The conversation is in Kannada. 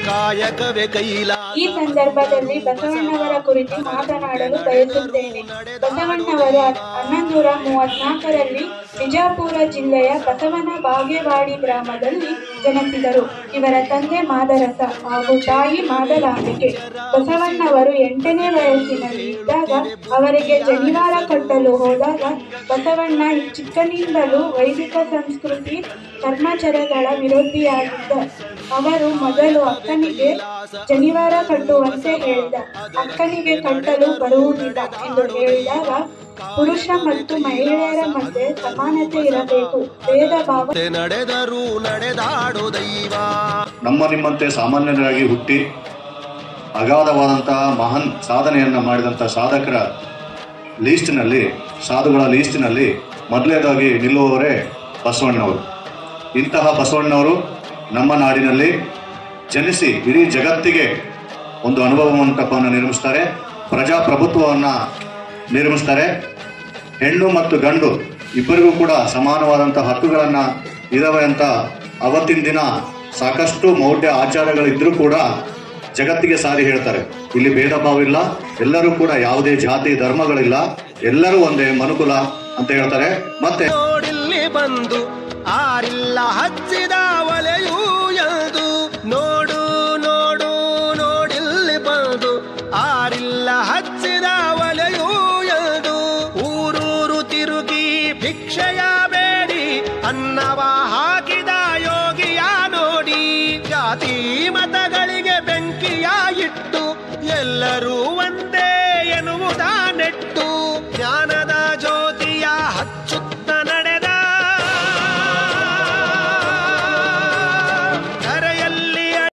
ಕಾಯಕವೇ ಕೈಲಾಸ. ಈ ಸಂದರ್ಭದಲ್ಲಿ ಬಸವಣ್ಣವರ ಕುರಿತು ಮಾತನಾಡಲು ಬಯಸುತ್ತೇನೆ. ಬಸವಣ್ಣವರು 1134ರಲ್ಲಿ ವಿಜಯಪುರ ಜಿಲ್ಲೆಯ ಬಸವನ ಬಾಗೇವಾಡಿ ಗ್ರಾಮದಲ್ಲಿ ಜನಿಸಿದರು. ಇವರ ತಂದೆ ಮಾದರಸ ಹಾಗೂ ತಾಯಿ ಮಾದಲಾಂಬಿಕೆ. ಬಸವಣ್ಣವರು 8ನೇ ವಯಸ್ಸಿನಲ್ಲಿ ಇದ್ದಾಗ ಅವರಿಗೆ ಜನಿವಾರ ಕಟ್ಟಲು ಹೋದಾಗ ಬಸವಣ್ಣ ಚಿಕ್ಕನಿಂದಲೂ ವೈದಿಕ ಸಂಸ್ಕೃತಿ ಕರ್ಮಾಚರಣೆಗಳ ವಿರೋಧಿಯಾಗಿದ್ದ. ಅವರು ಮೊದಲು ಅಕ್ಕನಿಗೆ ಜನಿವಾರ ಕಟ್ಟುವಂತೆ ಹೇಳಿದ. ಅಕ್ಕನಿಗೆ ಕಟ್ಟಲು ಬರುವುದಿಲ್ಲ ಎಂದು ಹೇಳಿದಾಗ ಪುರುಷ ಮತ್ತು ಮಹಿಳೆಯರ ಮಧ್ಯೆ ಸಮಾನತೆ ಇರಬೇಕು, ಭೇದ ಭಾವ ನಡೆದರು ನಡೆದಾಡು ದೈವ. ನಮ್ಮ ನಿಮ್ಮಂತೆ ಸಾಮಾನ್ಯರಾಗಿ ಹುಟ್ಟಿ ಅಗಾಧವಾದಂತಹ ಮಹಾನ್ ಸಾಧನೆಯನ್ನು ಮಾಡಿದಂಥ ಸಾಧಕರ ಸಾಧುಗಳ ಲೀಸ್ಟಿನಲ್ಲಿ ಮೊದಲನೇದಾಗಿ ನಿಲ್ಲುವವರೇ ಬಸವಣ್ಣವರು. ಇಂತಹ ಬಸವಣ್ಣವರು ನಮ್ಮ ನಾಡಿನಲ್ಲಿ ಜನಿಸಿ ಇಡೀ ಜಗತ್ತಿಗೆ ಒಂದು ಅನುಭವ ಮಂಟಪವನ್ನು ನಿರ್ಮಿಸ್ತಾರೆ, ಪ್ರಜಾಪ್ರಭುತ್ವವನ್ನು ನಿರ್ಮಿಸ್ತಾರೆ. ಹೆಣ್ಣು ಮತ್ತು ಗಂಡು ಇಬ್ಬರಿಗೂ ಕೂಡ ಸಮಾನವಾದಂಥ ಹಕ್ಕುಗಳನ್ನು ಇದಾವೆ ಅಂತ ಅವತ್ತಿನ ದಿನ ಸಾಕಷ್ಟು ಮೌಢ್ಯ ಆಚಾರಗಳಿದ್ರೂ ಕೂಡ ಜಗತ್ತಿಗೆ ಸಾರಿ ಹೇಳ್ತಾರೆ. ಇಲ್ಲಿ ಭೇದ ಭಾವ ಇಲ್ಲ, ಎಲ್ಲರೂ ಕೂಡ ಯಾವುದೇ ಜಾತಿ ಧರ್ಮಗಳಿಲ್ಲ, ಎಲ್ಲರೂ ಒಂದೇ ಮನುಕುಲ ಅಂತ ಹೇಳ್ತಾರೆ. ಮತ್ತೆ ನೋಡಿಲ್ಲಿ ಬಂದು ಆರಿಲ್ಲ ಹಚ್ಚಿದ ಒಲೆಯೂ ಎಂದು ನೋಡು ನೋಡು ನೋಡಿಲ್ಲಿ ಬಂದು ಆರಿಲ್ಲ ಹಚ್ಚಿದ ಒಲೆಯೂ ಎಂದು ಊರೂರು ತಿರುಗಿ ಭಿಕ್ಷೆಯ ಬೇಡಿ ಅನ್ನವ ಹಾಕಿದ ಯೋಗಿಯ ನೋಡಿ ಜಾತಿ ಮತಗಳಿಗೆ ಬೆಂಕಿಯ ಇಟ್ಟು ಎಲ್ಲರೂ